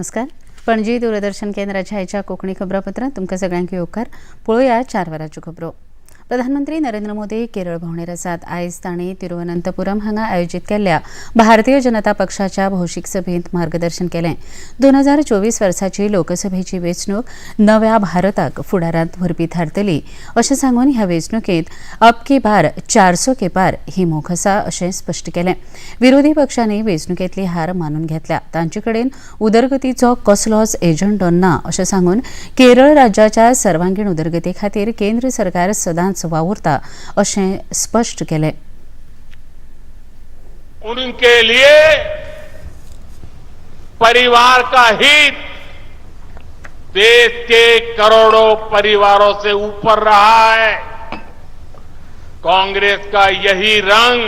नमस्कार. पणजी दूरदर्शन केंद्राच्या आयच्या कोंकणी खबरापत्रांत तुमकां सगळ्यांक येवकार. पळोवया 4 वरांच्यो खबरो. प्रधानमंत्री नरेंद्र मोदी केरळ भोंवडेर आसात. आयज तांणी तिरुवनंतपुरम हांगा आयोजीत केल्ल्या भारतीय जनता पक्षाच्या भौशीक सभेत मार्गदर्शन केलें. 2024 वर्साची लोकसभेची वेंचणूक नव्या भारताक फुडारांत व्हरपी थारतली अशें सांगून ह्या वेंचणुकेंत अब की बार 400 के पार ही मोख आसा अशें स्पश्ट केलें. विरोधी पक्षांनी वेंचणुकेंतली हार मानून घेतल्या. तांचे कडेन उदरगतीचो कसलोच एजंडो ना अशें सांगून केरळ राज्याच्या सर्वांगीण उदरगते खातीर केंद्र सरकार सदांच वावुरता अशें स्पश्ट केलें. उनके लिए परिवार का हित देश के करोड़ों परिवारों से ऊपर रहा है. कांग्रेस का यही रंग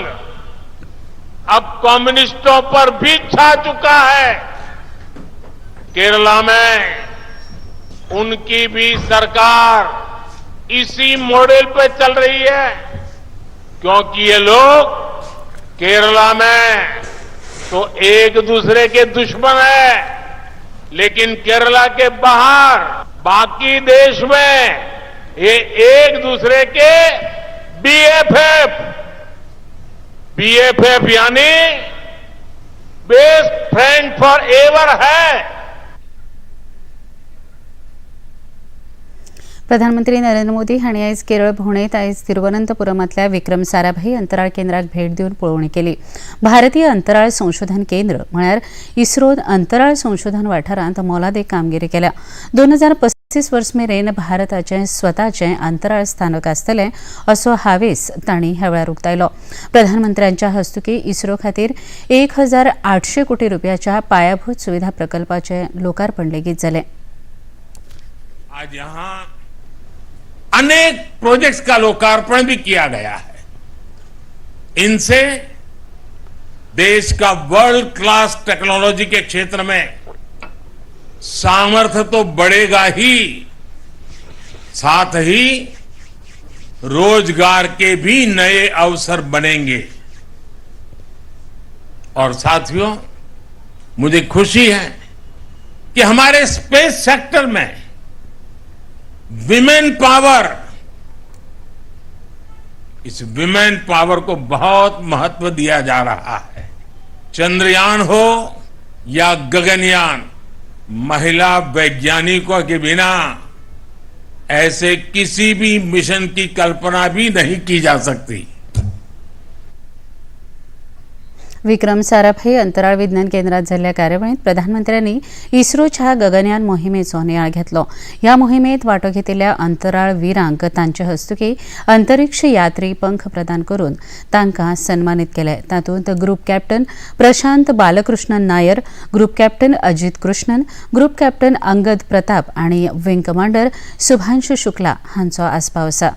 अब कम्युनिस्टों पर भी छा चुका है. केरला में उनकी भी सरकार इसी मॉडल पे चल रही है, क्योंकि ये लोग केरला में तो एक दूसरे के दुश्मन है, लेकिन केरला के बाहर बाकी देश में ये एक दूसरे के बीएफएफ यानी बेस्ट फ्रेंड फॉर एवर है. प्रधानमंत्री नरेंद्र मोदी हांणी आयज केरळ भोंवडेंत आयज तिरुवनंतपुरमांतल्या विक्रम साराभाई अंतराळ केंद्राक भेट दिवन पळोवणी केली. भारतीय अंतराळ संशोधन केंद्र म्हळ्यार इस्रोन अंतराळ संशोधन वाठारांत मोलादीक कामगिरी केल्या. 2035 वर्स मेरेन भारताचें स्वताचें अंतराळ स्थानक आसतलें असो हावेस तांणी ह्या वेळार उक्तायलो. प्रधानमंत्र्यांच्या हस्तुकीं इस्रो खातीर 1800 कोटी रुपयाच्या पायाभूत सुविधा प्रकल्पाचें लोकार्पण लेगीत जालें. आज यहां अनेक प्रोजेक्ट्स का लोकार्पण भी किया गया है. इनसे देश का वर्ल्ड क्लास टेक्नोलॉजी के क्षेत्र में सामर्थ्य तो बढ़ेगा ही, साथ ही रोजगार के भी नए अवसर बनेंगे. और साथियों, मुझे खुशी है कि हमारे स्पेस सेक्टर में विमेन पावर, इस विमेन पावर को बहुत महत्व दिया जा रहा है. चंद्रयान हो या गगनयान, महिला वैज्ञानिकों के बिना ऐसे किसी भी मिशन की कल्पना भी नहीं की जा सकती. विक्रम साराभाई अंतराळ विज्ञान केंद्रात जाल्ल्या कार्यावळींत प्रधानमंत्र्यांनी इस्रोच्या गगनयान मोहिमेचो नियाळ घेतलो. ह्या मोहिमेंत वांटो घेतिल्ल्या अंतराळ वीरांक तांचे हस्तुकीं अंतरिक्ष यात्री पंख प्रदान करून तांकां सन्मानीत केले. तातूंत group captain Prashant Balakrishnan Nair, group captain Ajit Krishnan, group captain Angad Pratap आनी विंग कमांडर शुभांशु शुक्ला हांचो आस्पाव आसा.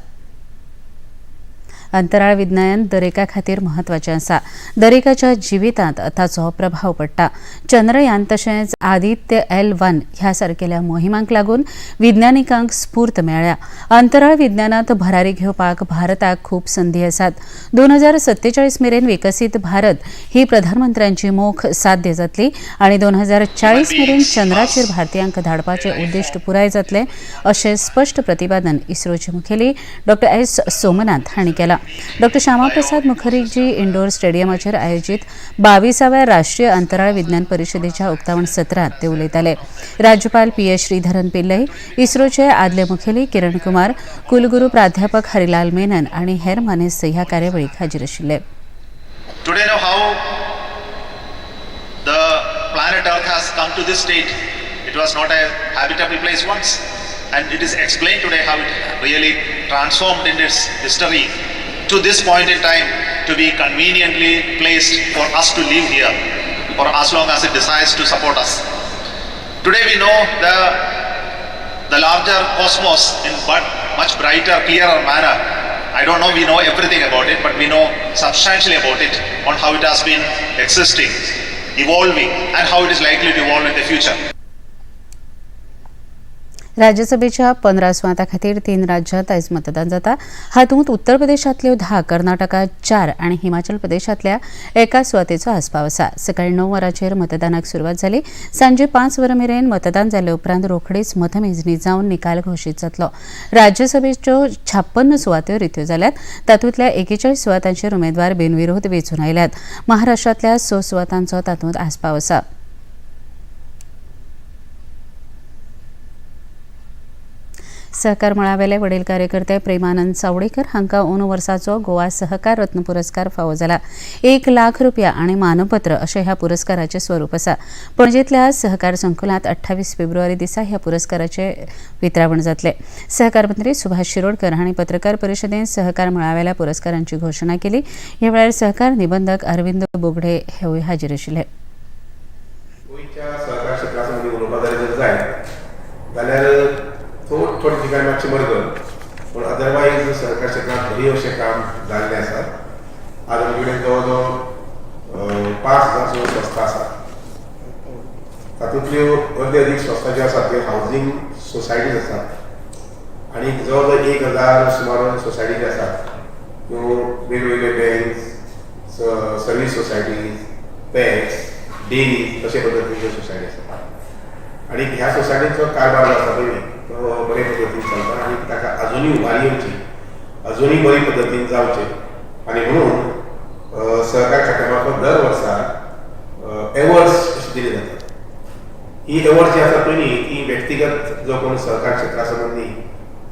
अंतराळ विज्ञान दरेका खातीर म्हत्वाचें आसा. दरेकाच्या जिवितांत ताचो प्रभाव पडटा. चंद्रयान तशेंच आदित्य L1 ह्या सारकेल्या मोहिमांक लागून विज्ञानिकांक स्फूर्त मेळ्ळ्या. अंतराळ विज्ञानांत भरारी घेवपाक भारताक खूब संदी आसात. 2047 मेरेन विकसीत भारत ही प्रधानमंत्र्यांची मोख साध्य जातली आनी 2040 मेरेन चंद्राचेर भारतीयांक धाडपाचें उद्दिश्ट पुराय जातलें अशें स्पश्ट प्रतिपादन इस्रोचे मुखेली डॉ. एस. सोमनाथ हांणी केलां. डॉ. श्यामाप्रसाद मुखर्जी इंडोर स्टेडियमाचेर आयोजीत 22व्या राष्ट्रीय अंतराळ विज्ञान परिशदेच्या उक्तावण सत्रांत ते उलयताले. राज्यपाल PS श्रीधरन पिल्लय, इस्रोचे आदले मुखेली किरण कुमार, कुलगुरू प्राध्यापक हरिलाल मेनन आनी हेर मानेस्त ह्या कार्यावळीक हाजीर आशिल्ले. Today know how the planet Earth has come to this state. It was not a habitable place once, and it is explained today how it really transformed in its history to this point in time to be conveniently placed for us to live here for as long as it decides to support us. Today we know the larger cosmos in but much brighter, clearer manner. I don't know we know everything about it, but we know substantially about it, on how it has been existing, evolving, and how it is likely to evolve in the future. राज्यसभेच्या 15 सुवातां खातीर 3 राज्यांत आयज मतदान जाता. हातूंत उत्तर प्रदेशांतल्यो 10, कर्नाटकांत 4 आनी हिमाचल प्रदेशांतल्या 1 सुवातेचो आस्पाव आसा. सकाळीं 9 वरांचेर मतदानाक सुरवात जाली. सांजे 5 वरां मेरेन मतदान जाले उपरांत रोखडीच मतमेजणी जावन निकाल घोशीत जातलो. राज्यसभेच्यो 56 सुवातो रित्यो जाल्यात. तातूंतल्या 41 सुवातांचेर उमेदवार बिनविरोध वेंचून आयल्यात. महाराष्ट्रांतल्या 6 सुवातांचो तातूंत आस्पाव आसा. सहकार मळावेले वडील कार्यकर्ते प्रेमानंद चावडीकर हांकां अंदूं वर्साचो गोवा सहकार रत्न पुरस्कार फावो जाला. 1 लाख रुपया आनी मानपत्र अशें ह्या पुरस्काराचें स्वरूप आसा. पणजेंतल्या सहकार संकुलांत 28 फेब्रुवारी दिसा ह्या पुरस्काराचें वितरावण जातलें. सहकार मंत्री सुभाष शिरोडकर हांणी पत्रकार परिशदेंत सहकार मळावेल्या पुरस्कारांची घोशणा केली. ह्या वेळार सहकार निबंधक अरविंद बोगडे हेवूय हाजीर आशिल्ले. गोंयच्या सहकार क्षेत्रा संबंदी उलोवपाक जर जाय जाल्यार थोडी ठिकाणी मातशें बरें कर, पूण अदरवायज सहकार क्षेत्रांत बरी अशें काम जाल्लें आसा. आज आमचे कडेन जवळ जवळ 5,000 संस्था आसा. तातूंतल्यो अर्दे अदीक संस्था ज्यो आसात त्यो हावजींग सोसायटीज आसात आनी जवळ जवळ 1,000 सुमार सोसायटी ज्यो आसात त्यो वेगवेगळे banks, service societies, PACS, dairies अशे पद्दतीच्यो सोसायटी आसात. आनी ह्या सोसायटींचो कारभार जो आसा पळय तो बरे पद्दतीन चलता आनी ताका अजुनूय उबारी येवची, अजुनूय बरे पद्दतीन जावचें आनी म्हणून सहकार खात्यामार्फत दर वर्सा एवॉर्ड्स अशी दिली जातात. ही एवॉर्ड्स जी आसा पळय ती व्यक्तिगत जो कोण सहकार क्षेत्रा संबंदी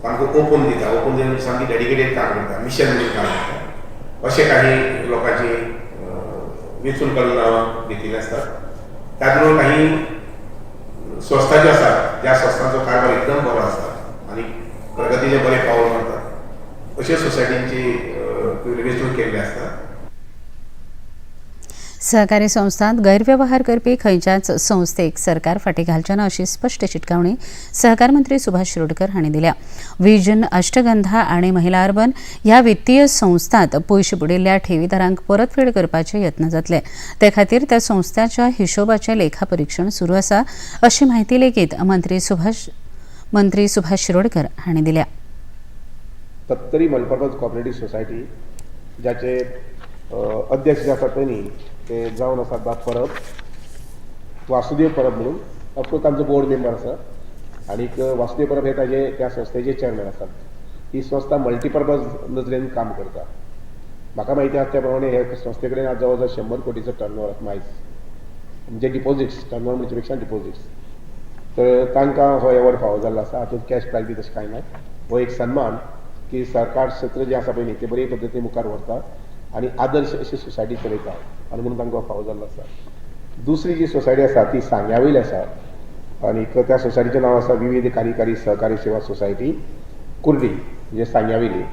सामको ओपन दिता, ओपन दिवन सामकी डेडिकेटेड काम करता, मिशन म्हणून काम करता, अशें काही लोकांची वेंचून काडून नांवां घेतिल्लीं आसतात. त्याच बरोबर काही संस्था ज्यो आसात ज्या संस्थांचो कारभार एकदम बरो आसा आनी प्रगतीचें बरें पावल मारतात अशा सोसायटींची वेंचणूक केल्ली आसता. सहकारी संस्थांत गैरव्यवहार करपी खंयच्याच संस्थेक सरकार फाटीं घालचें ना अशी स्पश्ट चिटकावणी सहकार मंत्री सुभाष शिरोडकर हांणी दिल्या. विजन, अष्टगंधा आनी महिला अर्बन ह्या वित्तीय संस्थांत पयशे बुडिल्ल्या ठेवीदारांक परतफेड करपाचे यत्न जातले. ते खातीर त्या संस्थांच्या हिशोबाचें लेखापरीक्षण सुरू आसा अशी म्हायती लेगीत मंत्री सुभाष शिरोडकर हांणी दिल्या. तत्तरी मल्टीपर्पज कोऑपरेटिव्ह सोसायटी ज्याचे अध्यक्ष जे आसात पळय ते जावन आसात परब, वासुदेव परब म्हणून. ऑफकोर्स तांचो बोर्ड मेंबर आसा आनीक वासुदेव परब हे ताजे त्या संस्थेचे चेअरमॅन आसात. ही संस्था मल्टीपर्पज नजरेन काम करता. म्हाका म्हायती आसा त्या प्रमाणे हे संस्थे कडेन जवळ जवळ 100 कोटीचो टर्नओवर मायज म्हणजे डिपॉझिट्स, टर्नओवर म्हणजे पेक्षा डिपॉझिट्स. तर तांकां हो एवॉर्ड फावो जाल्लो आसा. हातूंत कॅश प्रायज बी तशें कांय ना. हो एक सन्मान की सरकार क्षेत्र जे आसा पळय ते बरे पद्दतीन मुखार व्हरता आनी आदर्श अशी सोसायटी चलयता आनी म्हणून तांकां फावो जाल्लो आसा. दुसरी जी सोसायटी आसा ती सांग्यावयली आसा आनीक त्या सोसायटीचें नांव आसा विविध कार्यकारी सहकारी सेवा सोसायटी कुर्डी म्हणजे सांग्यावयली.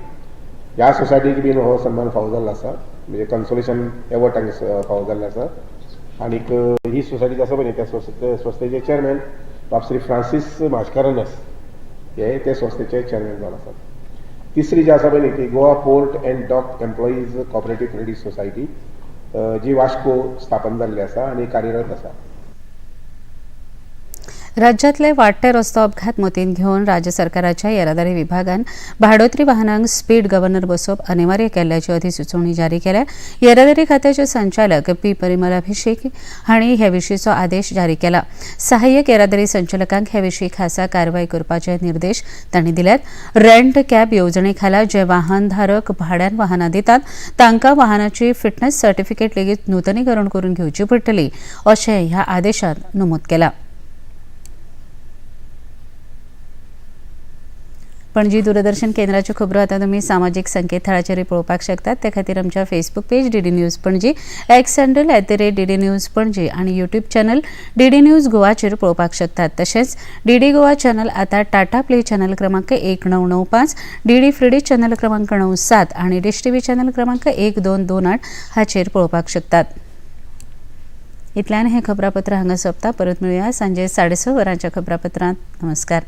ह्या सोसायटीक बीन हो सन्मान फावो जाल्लो आसा, म्हणजे कन्सोलेशन एवॉर्ड तांकां फावो जाल्लें आसा. आनीक ही सोसायटी आसा पळय त्या संस्थेचे चेअरमॅन बाब श्री फ्रांसीस मास्कारेनस हे ते संस्थेचे चेअरमॅन जावन आसात. तिसरी जी आसा पळय ती Goa port and dock employees cooperative credit society जी वास्को स्थापन जाल्ली आसा आनी कार्यरत आसा. राज्यांतले वाडटे रस्तो अपघात मतीन घेवन राज्य सरकाराच्या येरादारी विभागान भाडोत्री वाहनांक स्पीड गव्हर्नर बसोवप अनिवार्य केल्ल्याची अधिसुचोवणी जारी केल्या. येरादारी खात्याचे संचालक पी परिमलाभिषेक हांणी हे विशींचो आदेश जारी केला. सहाय्यक येरादारी संचालकांक हे विशीं खासा कारवाय करपाचे निर्देश तांणी दिल्यात. रेंट कॅब येवजणे खाला जे वाहनधारक भाड्यान वाहनां दितात तांकां वाहनाची फिटनेस सर्टिफिकेट लेगीत नूतनीकरण करून घेवची पडटली अशें ह्या आदेशांत नमूद केलां. पणजी दूरदर्शन केंद्राच्यो खबरो आतां तुमी सामाजीक संकेतथळाचेर पळोवपाक शकतात. ते खातीर आमच्या Facebook page DD news Panaji, x handle @DD news Panaji आनी यूट्यूब चॅनल डीडी न्यूज गोवाचेर पळोवपाक शकतात. तशेंच डीडी गोवा चॅनल आतां टाटा प्ले चॅनल क्रमांक 1995, डीडी फ्रीडी चॅनल क्रमांक 97 आनी डिश टीव्ही चॅनल क्रमांक 1228 हाचेर पळोवपाक शकतात. इतल्यान हें खबरापत्र हांगा सोंपता. परत मेळुया सांजे 6:30 वरांच्या खबरापत्रांत. नमस्कार.